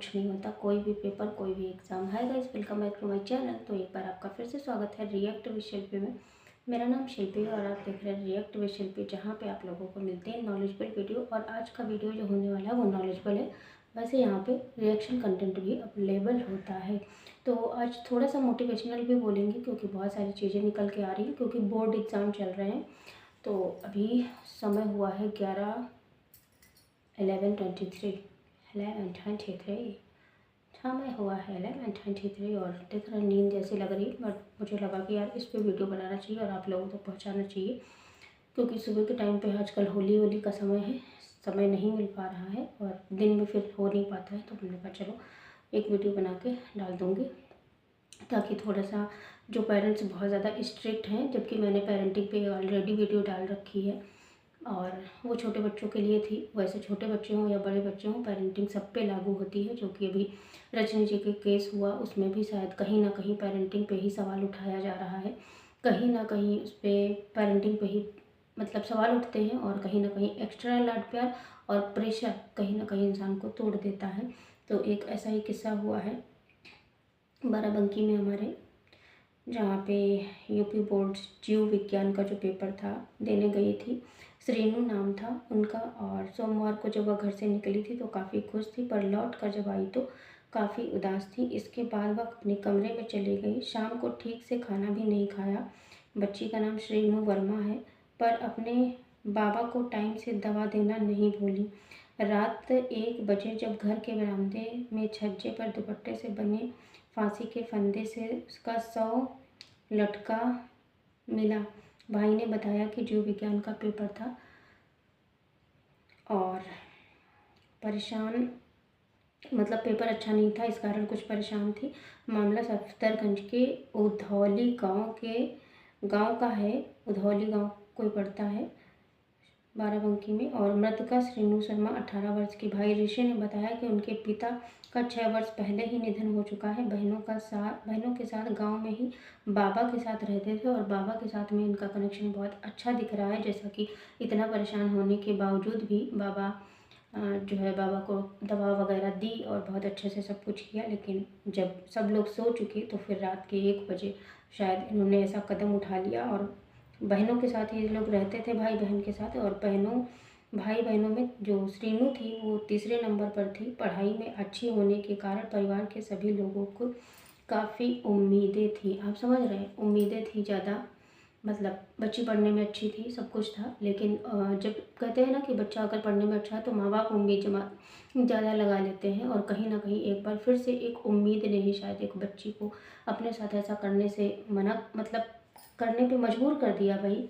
कुछ नहीं होता, कोई भी पेपर कोई भी exam. Hi guys, welcome back to my channel. तो एक बार आपका फिर से स्वागत है रिएक्ट विद शिल्पी में। मेरा नाम शिल्पी है और आप देख रहे हैं रिएक्ट विद शिल्पी, जहाँ पे आप लोगों को मिलते हैं नॉलेजेबल वीडियो। और आज का वीडियो जो होने वाला है वो नॉलेजेबल है। वैसे यहाँ पे रिएक्शन कंटेंट भी अवेलेबल होता है। तो आज थोड़ा सा मोटिवेशनल भी बोलेंगे क्योंकि बहुत सारी चीज़ें निकल के आ रही हैं, क्योंकि बोर्ड एग्ज़ाम चल रहे हैं। तो अभी समय हुआ है 11:23 समय हुआ है 11:23 और देख रहे नींद जैसी लग रही है, बट मुझे लगा कि यार इस पे वीडियो बनाना चाहिए और आप लोगों तक पहुंचाना चाहिए, क्योंकि सुबह के टाइम पे आजकल होली का समय है, समय नहीं मिल पा रहा है और दिन में फिर हो नहीं पाता है। तो हमने कहा चलो एक वीडियो बना के डाल दूँगी, ताकि थोड़ा सा जो पेरेंट्स बहुत ज़्यादा स्ट्रिक्ट हैं, जबकि मैंने पेरेंटिंग पे ऑलरेडी वीडियो डाल रखी है और वो छोटे बच्चों के लिए थी। वैसे छोटे बच्चे हों या बड़े बच्चे हों, पेरेंटिंग सब पे लागू होती है। जो कि अभी रजनी जी के केस हुआ, उसमें भी शायद कहीं ना कहीं पेरेंटिंग पे ही सवाल उठाया जा रहा है। कहीं ना कहीं उस पर पेरेंटिंग पे ही मतलब सवाल उठते हैं, और कहीं ना कहीं एक्स्ट्रा लाड प्यार और प्रेशर कहीं ना कहीं इंसान को तोड़ देता है। तो एक ऐसा ही किस्सा हुआ है बाराबंकी में हमारे, जहाँ पे यूपी बोर्ड जीव विज्ञान का जो पेपर था देने गई थी। श्रीनू नाम था उनका, और सोमवार को जब वह घर से निकली थी तो काफ़ी खुश थी, पर लौट कर जब आई तो काफ़ी उदास थी। इसके बाद वह अपने कमरे में चली गई। शाम को ठीक से खाना भी नहीं खाया। बच्ची का नाम श्रीनू वर्मा है, पर अपने बाबा को टाइम से दवा देना नहीं भूली। रात 1 बजे जब घर के बरामदे में छज्जे पर दुपट्टे से बने फांसी के फंदे से उसका शव लटका मिला। भाई ने बताया कि जीव विज्ञान का पेपर था और परेशान मतलब पेपर अच्छा नहीं था, इस कारण कुछ परेशान थी। मामला सफदरगंज के उधौली गांव का है। उधौली गांव कोई पड़ता है बाराबंकी में। और मृतका श्रीनू शर्मा 18 वर्ष की। भाई ऋषि ने बताया कि उनके पिता का 6 वर्ष पहले ही निधन हो चुका है। बहनों के साथ गांव में ही बाबा के साथ रहते थे और बाबा के साथ में इनका कनेक्शन बहुत अच्छा दिख रहा है। जैसा कि इतना परेशान होने के बावजूद भी बाबा जो है बाबा को दवा वगैरह दी और बहुत अच्छे से सब कुछ किया। लेकिन जब सब लोग सो चुके तो फिर रात के 1 बजे शायद इन्होंने ऐसा कदम उठा लिया। और बहनों के साथ ये लोग रहते थे, भाई बहन के साथ। और भाई बहनों में जो श्रीनू थी वो तीसरे नंबर पर थी। पढ़ाई में अच्छी होने के कारण परिवार के सभी लोगों को काफ़ी उम्मीदें थी। आप समझ रहे हैं, उम्मीदें थी ज़्यादा, मतलब बच्ची पढ़ने में अच्छी थी, सब कुछ था। लेकिन जब कहते हैं ना कि बच्चा अगर पढ़ने में अच्छा है तो माँ बाप उम्मीद ज़्यादा लगा लेते हैं, और कहीं ना कहीं एक बार फिर से एक उम्मीद ने ही शायद एक बच्ची को अपने साथ ऐसा करने से मना मतलब करने पे मजबूर कर दिया भाई।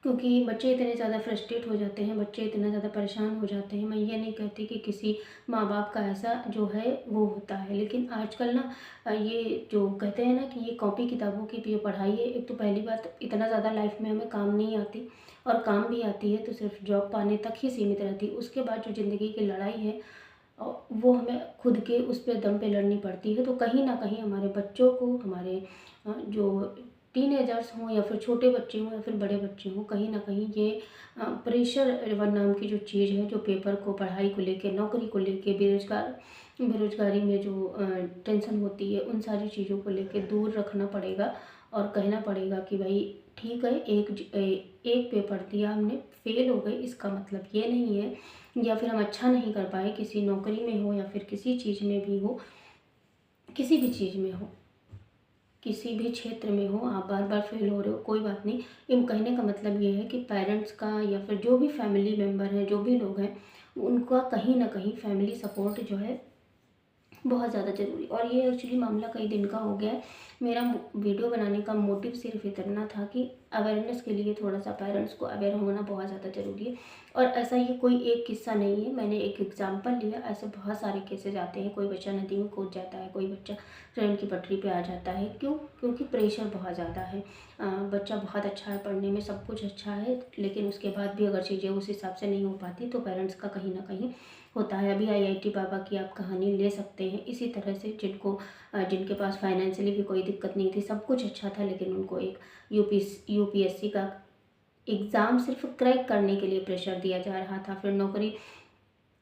क्योंकि बच्चे इतने ज़्यादा फ्रस्ट्रेट हो जाते हैं, बच्चे इतना ज़्यादा परेशान हो जाते हैं। मैं ये नहीं कहती कि किसी माँ बाप का ऐसा जो है वो होता है, लेकिन आजकल ना ये जो कहते हैं ना कि ये कॉपी किताबों की जो पढ़ाई है, एक तो पहली बात इतना ज़्यादा लाइफ में हमें काम नहीं आती, और काम भी आती है तो सिर्फ जॉब पाने तक ही सीमित रहती है। उसके बाद जो ज़िंदगी की लड़ाई है वो हमें खुद के उस पर दम पे लड़नी पड़ती है। तो कहीं ना कहीं हमारे बच्चों को, हमारे जो टीनेजर्स हों या फिर छोटे बच्चे हों या फिर बड़े बच्चे हों, कहीं ना कहीं ये प्रेशर वन नाम की जो चीज़ है, जो पेपर को, पढ़ाई को लेके, नौकरी को लेके, बेरोजगारी में जो टेंशन होती है, उन सारी चीज़ों को लेके दूर रखना पड़ेगा। और कहना पड़ेगा कि भाई ठीक है, एक पेपर दिया हमने, फेल हो गए, इसका मतलब ये नहीं है, या फिर हम अच्छा नहीं कर पाए किसी नौकरी में हो या फिर किसी चीज़ में भी हो, किसी भी चीज़ में हो, किसी भी क्षेत्र में हो, आप बार बार फेल हो रहे हो, कोई बात नहीं। इन कहने का मतलब ये है कि पेरेंट्स का या फिर जो भी फैमिली मेम्बर हैं, जो भी लोग हैं, उनका कहीं ना कहीं फैमिली सपोर्ट जो है बहुत ज़्यादा ज़रूरी। और ये एक्चुअली मामला कई दिन का हो गया है। मेरा वीडियो बनाने का मोटिव सिर्फ इतना था कि अवेयरनेस के लिए थोड़ा सा पेरेंट्स को अवेयर होना बहुत ज़्यादा ज़रूरी है। और ऐसा ये कोई एक किस्सा नहीं है, मैंने एक एग्जांपल लिया। ऐसे बहुत सारे केसेस आते हैं, कोई बच्चा नदी में कूद जाता है, कोई बच्चा ट्रेन की पटरी पे आ जाता है। क्यों? क्योंकि प्रेशर बहुत ज़्यादा है। बच्चा बहुत अच्छा है, पढ़ने में सब कुछ अच्छा है, लेकिन उसके बाद भी अगर चीज़ें उस हिसाब से नहीं हो पाती तो पेरेंट्स का कहीं ना कहीं होता है। अभी आईआईटी बाबा की आप कहानी ले सकते हैं। इसी तरह से जिनके पास फाइनेंशियली भी कोई दिक्कत नहीं थी, सब कुछ अच्छा था, लेकिन उनको एक यूपीएससी का एग्ज़ाम सिर्फ क्रैक करने के लिए प्रेशर दिया जा रहा था। फिर नौकरी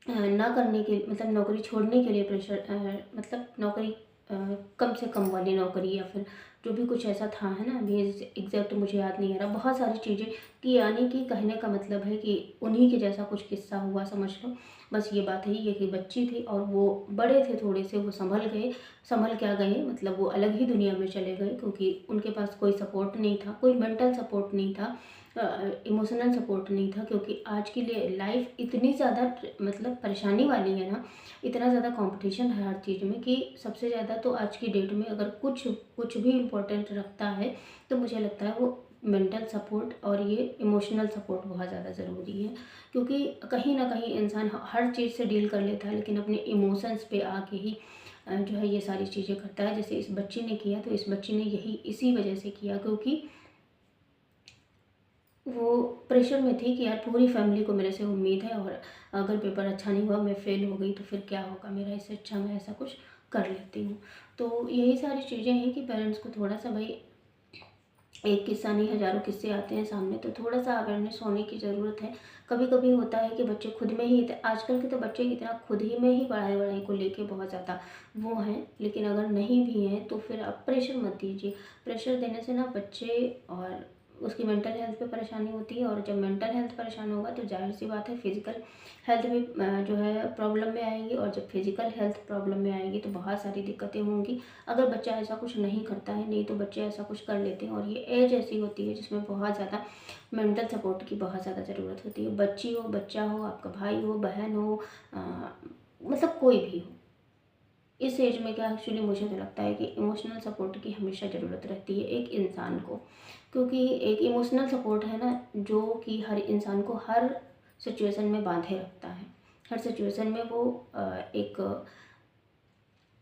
ना करने के मतलब नौकरी छोड़ने के लिए प्रेशर, मतलब नौकरी कम से कम वाली नौकरी, या फिर जो भी कुछ ऐसा था, है ना, अभी एग्जैक्ट मुझे याद नहीं आ रहा, बहुत सारी चीज़ें कि यानी कि कहने का मतलब है कि उन्हीं के जैसा कुछ किस्सा हुआ समझ लो। बस ये बात है ये कि बच्ची थी और वो बड़े थे थोड़े से, वो संभल गए, संभल क्या गए, मतलब वो अलग ही दुनिया में चले गए, क्योंकि उनके पास कोई सपोर्ट नहीं था, कोई मेंटल सपोर्ट नहीं था, इमोशनल सपोर्ट नहीं था, क्योंकि आज की लाइफ इतनी ज़्यादा मतलब परेशानी वाली है ना, इतना ज़्यादा कंपटीशन है हर चीज़ में, कि सबसे ज़्यादा तो आज की डेट में अगर कुछ कुछ भी इम्पोर्टेंट रखता है तो मुझे लगता है वो मेंटल सपोर्ट और ये इमोशनल सपोर्ट बहुत ज़्यादा ज़रूरी है। क्योंकि कहीं ना कहीं इंसान हर चीज़ से डील कर लेता है, लेकिन अपने इमोशंस पे आके ही जो है ये सारी चीज़ें करता है। जैसे इस बच्ची ने किया, तो इस बच्ची ने यही इसी वजह से किया, क्योंकि वो प्रेशर में थी कि यार पूरी फैमिली को मेरे से उम्मीद है, और अगर पेपर अच्छा नहीं हुआ, मैं फ़ेल हो गई, तो फिर क्या होगा मेरा, इससे अच्छा मैं ऐसा कुछ कर लेती हूँ। तो यही सारी चीज़ें हैं कि पेरेंट्स को थोड़ा सा भाई, एक किस्सा नहीं हज़ारों किस्से आते हैं सामने, तो थोड़ा सा अवेयरनेस होने की ज़रूरत है। कभी कभी होता है कि बच्चे खुद में ही आजकल के तो बच्चे इतना खुद ही में ही पढ़ाई वढ़ाई को लेके बहुत ज़्यादा वो हैं, लेकिन अगर नहीं भी हैं तो फिर आप प्रेशर मत दीजिए। प्रेशर देने से ना बच्चे और उसकी मेंटल हेल्थ पे परेशानी होती है, और जब मेंटल हेल्थ परेशान होगा तो जाहिर सी बात है फिजिकल हेल्थ भी जो है प्रॉब्लम में आएगी, और जब फिजिकल हेल्थ प्रॉब्लम में आएगी तो बहुत सारी दिक्कतें होंगी। अगर बच्चा ऐसा कुछ नहीं करता है, नहीं तो बच्चे ऐसा कुछ कर लेते हैं, और ये एज ऐसी होती है जिसमें बहुत ज़्यादा मेंटल सपोर्ट की बहुत ज़्यादा ज़रूरत होती है। बच्ची हो, बच्चा हो, आपका भाई हो, बहन हो, मतलब कोई भी हो, इस एज में क्या एक्चुअली मुझे तो लगता है कि इमोशनल सपोर्ट की हमेशा ज़रूरत रहती है एक इंसान को। क्योंकि एक इमोशनल सपोर्ट है ना, जो कि हर इंसान को हर सिचुएशन में बांधे रखता है। हर सिचुएशन में वो एक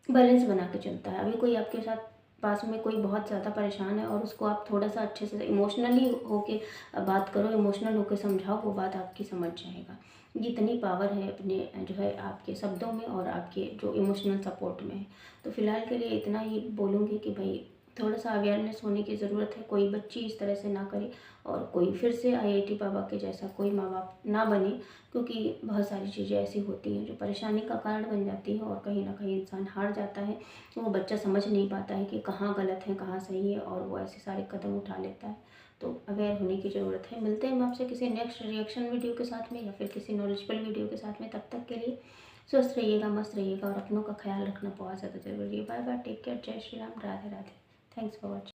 बैलेंस बना के चलता है। अभी कोई आपके साथ पास में कोई बहुत ज़्यादा परेशान है, और उसको आप थोड़ा सा अच्छे से इमोशनली होके बात करो, इमोशनल होके समझाओ, वो बात आपकी समझ जाएगा। ये इतनी पावर है अपने जो है आपके शब्दों में और आपके जो इमोशनल सपोर्ट में है। तो फिलहाल के लिए इतना ही बोलूँगी कि भाई थोड़ा सा अवेयरनेस होने की ज़रूरत है, कोई बच्ची इस तरह से ना करे, और कोई फिर से आईआईटी बाबा के जैसा कोई माँ बाप ना बने, क्योंकि बहुत सारी चीज़ें ऐसी होती हैं जो परेशानी का कारण बन जाती हैं, और कहीं ना कहीं इंसान हार जाता है। तो वो बच्चा समझ नहीं पाता है कि कहाँ गलत है कहाँ सही है, और वो ऐसे सारे कदम उठा लेता है। तो अवेयर होने की ज़रूरत है। मिलते हैं हम आपसे किसी नेक्स्ट रिएक्शन वीडियो के साथ में, या फिर किसी नॉलेजेबल वीडियो के साथ में। तब तक के लिए स्वस्थ रहिएगा, मस्त रहिएगा, और अपनों का ख्याल रखना बहुत ज़्यादा ज़रूरी है। बाय बाय, टेक केयर, जय Shri Ram, Radhe Radhe. Thanks for watching.